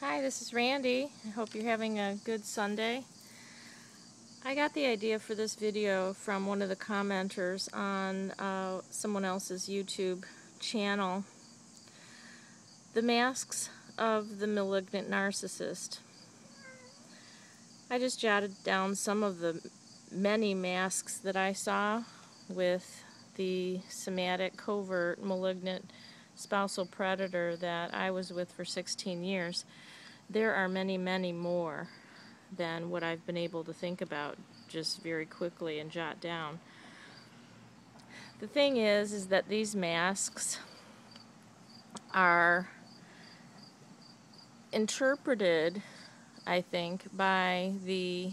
Hi, this is Randy. I hope you're having a good Sunday. I got the idea for this video from one of the commenters on someone else's YouTube channel. The masks of the malignant narcissist. I just jotted down some of the many masks that I saw with the somatic, covert, malignant spousal predator that I was with for 16 years. There are many, many more than what I've been able to think about just very quickly and jot down. The thing is that these masks are interpreted, I think, by the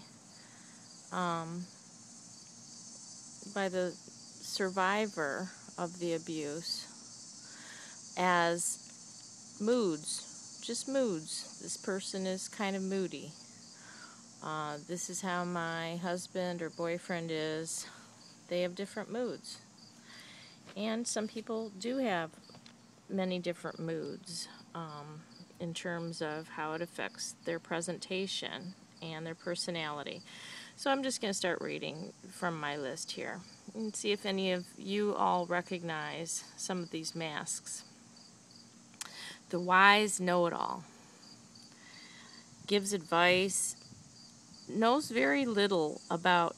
survivor of the abuse as moods, just moods. This person is kind of moody. This is how my husband or boyfriend is. They have different moods. And some people do have many different moods in terms of how it affects their presentation and their personality. So I'm just going to start reading from my list here and see if any of you all recognize some of these masks. The wise know-it-all. Gives advice, knows very little about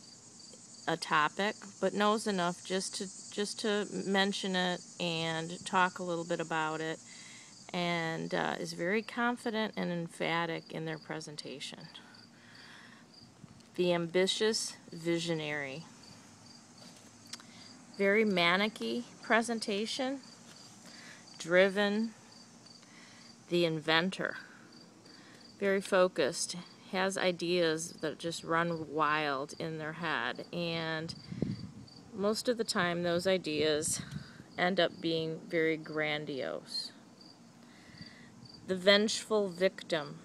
a topic, but knows enough just to mention it and talk a little bit about it, and is very confident and emphatic in their presentation. The ambitious visionary. Very manicky presentation. Driven. The inventor. Very focused. Has ideas that just run wild in their head, and most of the time those ideas end up being very grandiose. The vengeful victim.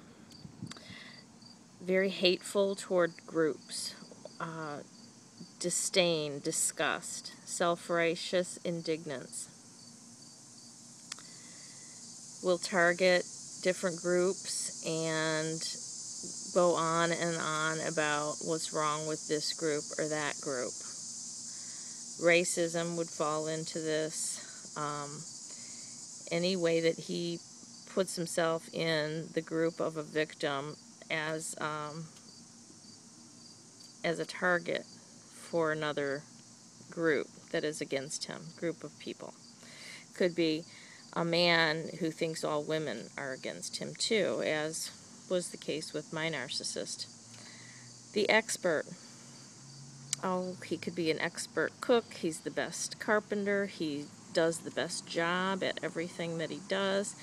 Very hateful toward groups. Disdain, disgust, self-righteous indignance. Will target different groups and go on and on about what's wrong with this group or that group. Racism would fall into this. Any way that he puts himself in the group of a victim as a target for another group that is against him, group of people. Could be a man who thinks all women are against him too, as was the case with my narcissist. The expert. Oh, he could be an expert cook. He's the best carpenter. He does the best job at everything that he does.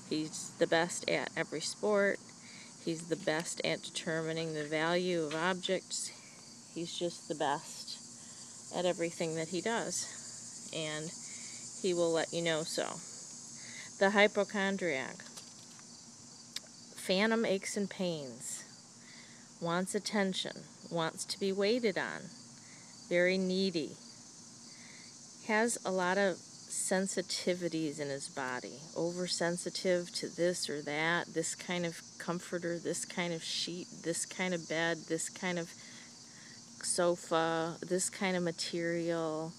He's the best at every sport. He's the best at determining the value of objects. He's just the best at everything that he does. And he will let you know so. The hypochondriac. Phantom aches and pains. Wants attention. Wants to be waited on. Very needy. Has a lot of sensitivities in his body. Oversensitive to this or that. This kind of comforter. This kind of sheet. This kind of bed. This kind of sofa. This kind of material.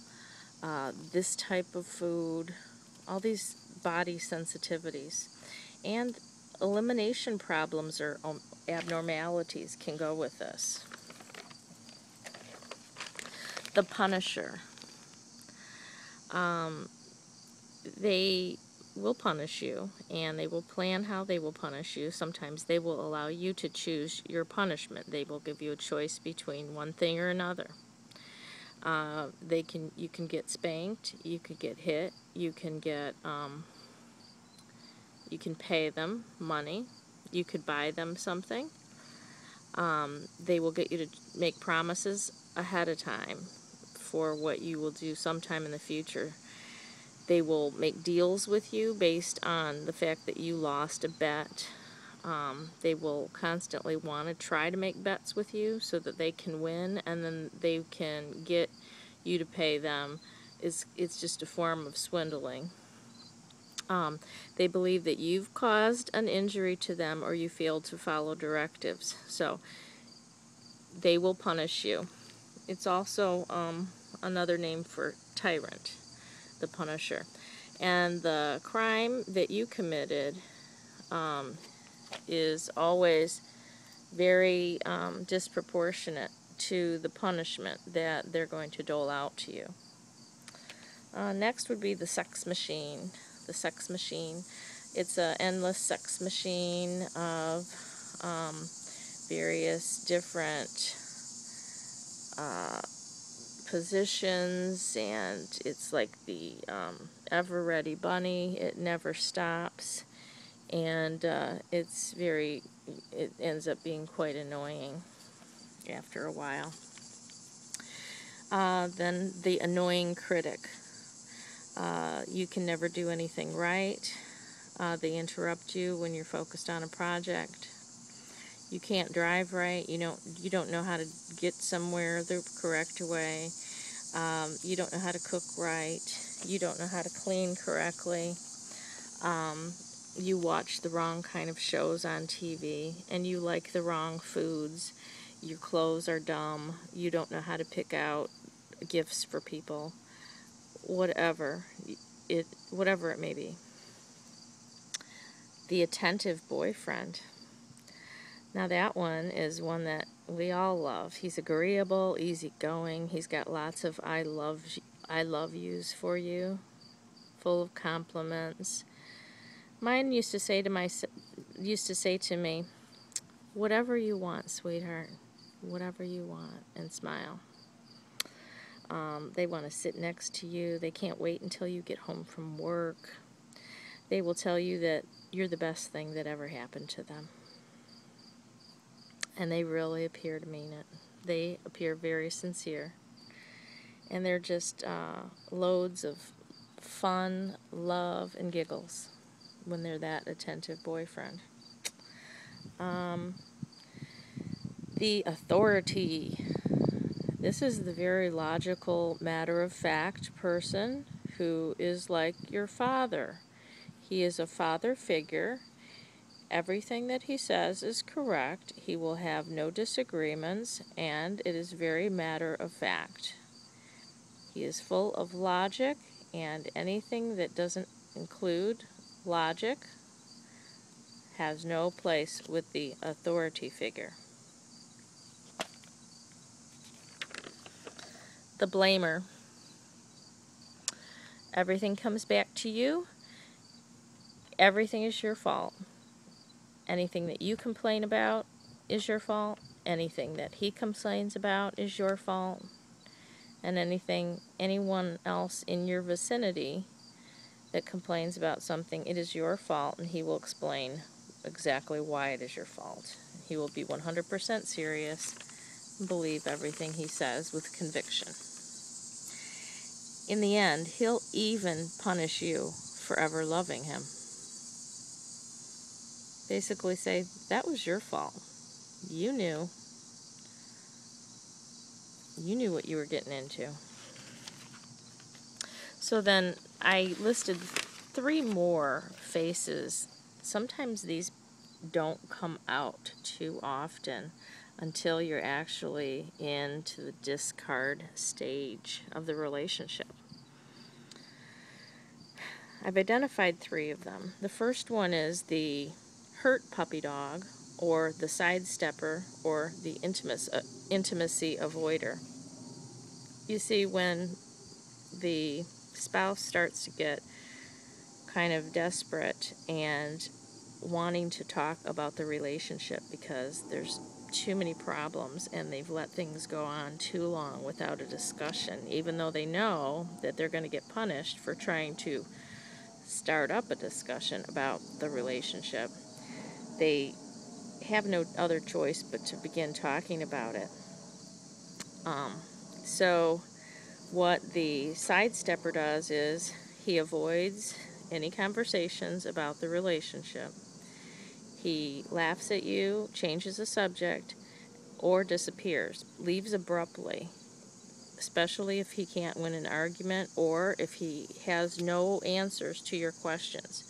This type of food. All these body sensitivities. And elimination problems or abnormalities can go with this. The Punisher. They will punish you, and they will plan how they will punish you. Sometimes they will allow you to choose your punishment. They will give you a choice between one thing or another. You can get spanked, you could get hit, you can pay them money, you could buy them something. They will get you to make promises ahead of time for what you will do sometime in the future. They will make deals with you based on the fact that you lost a bet. They will constantly want to try to make bets with you so that they can win, and then they can get you to pay them. It's just a form of swindling. They believe that you've caused an injury to them or you failed to follow directives. So they will punish you. It's also another name for tyrant, the punisher. And the crime that you committed is always very disproportionate to the punishment that they're going to dole out to you. Next would be the sex machine. The sex machine. It's an endless sex machine of various different positions, and it's like the ever-ready bunny. It never stops, and it ends up being quite annoying after a while. Then the annoying critic. You can never do anything right. They interrupt you when you're focused on a project. You can't drive right. You don't know how to get somewhere the correct way. You don't know how to cook right. You don't know how to clean correctly. You watch the wrong kind of shows on TV, and you like the wrong foods. Your clothes are dumb. You don't know how to pick out gifts for people. Whatever it may be. The attentive boyfriend. Now that one is one that we all love. He's agreeable, easygoing. He's got lots of I love yous for you, full of compliments. Mine used to say to me, "Whatever you want, sweetheart. Whatever you want," and smile. They want to sit next to you. They can't wait until you get home from work. They will tell you that you're the best thing that ever happened to them. And they really appear to mean it. They appear very sincere. And they're just loads of fun, love, and giggles when they're that attentive boyfriend. The authority. This is the very logical, matter-of-fact person who is like your father. He is a father figure. Everything that he says is correct. He will have no disagreements, and it is very matter-of-fact. He is full of logic, and anything that doesn't include logic has no place with the authority figure. The blamer. Everything comes back to you. Everything is your fault. Anything that you complain about is your fault. Anything that he complains about is your fault. And anyone else in your vicinity that complains about something, it is your fault, and he will explain exactly why it is your fault. He will be 100% serious and believe everything he says with conviction. In the end, he'll even punish you for ever loving him. Basically say, that was your fault. You knew. You knew what you were getting into. So then I listed 3 more faces. Sometimes these don't come out too often until you're actually into the discard stage of the relationship. I've identified 3 of them. The first one is the hurt puppy dog, or the sidestepper, or the intimacy avoider. You see, when the spouse starts to get kind of desperate and wanting to talk about the relationship because there's too many problems and they've let things go on too long without a discussion, even though they know that they're going to get punished for trying to start up a discussion about the relationship, they have no other choice but to begin talking about it. So what the sidestepper does is he avoids any conversations about the relationship. He laughs at you, changes the subject, or disappears, leaves abruptly. especially if he can't win an argument or if he has no answers to your questions.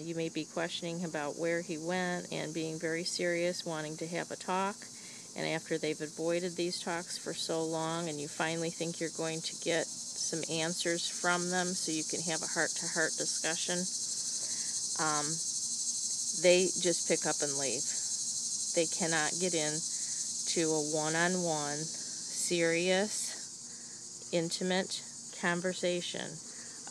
You may be questioning about where he went and being very serious, wanting to have a talk. And after they've avoided these talks for so long and you finally think you're going to get some answers from them so you can have a heart-to-heart discussion, they just pick up and leave. They cannot get into a one-on-one, serious, intimate conversation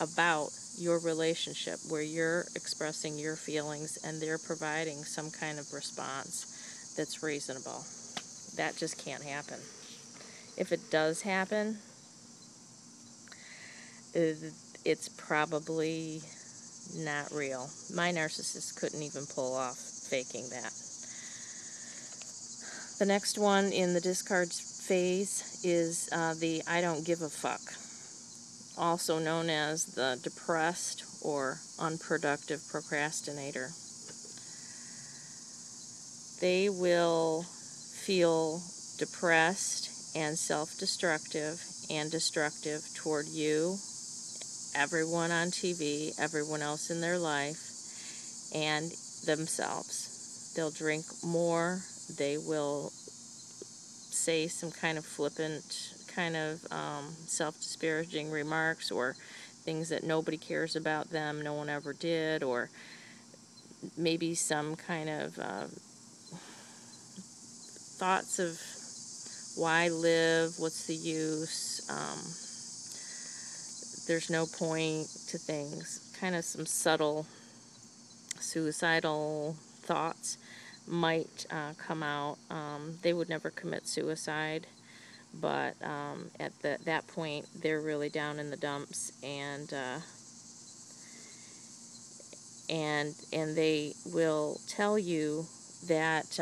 about your relationship where you're expressing your feelings and they're providing some kind of response that's reasonable. That just can't happen. If it does happen, it's probably not real. My narcissist couldn't even pull off faking that. The next one in the discard phase is the I don't give a fuck, also known as the depressed or unproductive procrastinator. They will feel depressed and self-destructive and destructive toward you, everyone on TV, everyone else in their life, and themselves. They'll drink more. They will say some kind of flippant, kind of self-disparaging remarks or things that nobody cares about them, no one ever did, or maybe some kind of thoughts of why live, what's the use, there's no point to things. Kind of some subtle suicidal thoughts might come out. They would never commit suicide, but at that point they're really down in the dumps, and they will tell you that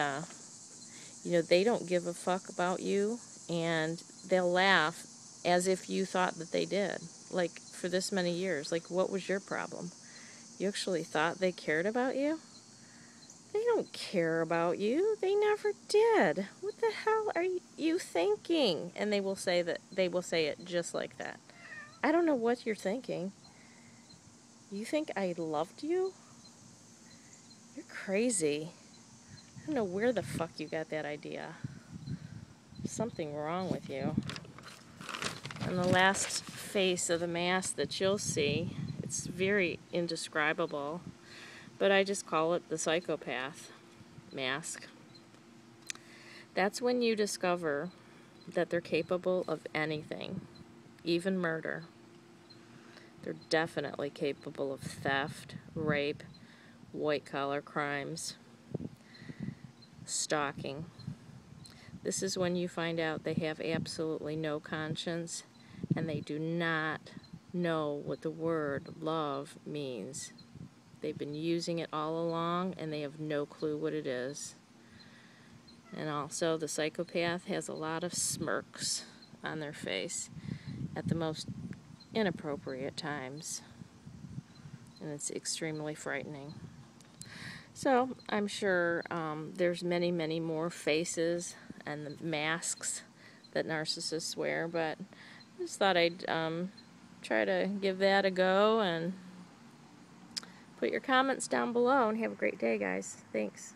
they don't give a fuck about you, and they'll laugh as if you thought that they did. Like, for this many years, like, what was your problem? You actually thought they cared about you? They don't care about you. They never did. What the hell are you thinking? And they will say it just like that. I don't know what you're thinking. You think I loved you? You're crazy. I don't know where the fuck you got that idea. Something wrong with you. And the last face of the mask that you'll see, it's very indescribable, but I just call it the psychopath mask. That's when you discover that they're capable of anything, even murder. They're definitely capable of theft, rape, white-collar crimes, stalking. This is when you find out they have absolutely no conscience and they do not know what the word love means. They've been using it all along and they have no clue what it is. And also, the psychopath has a lot of smirks on their face at the most inappropriate times. And it's extremely frightening. So, I'm sure there's many, many more faces and masks that narcissists wear, but I just thought I'd try to give that a go, and put your comments down below, and have a great day, guys. Thanks.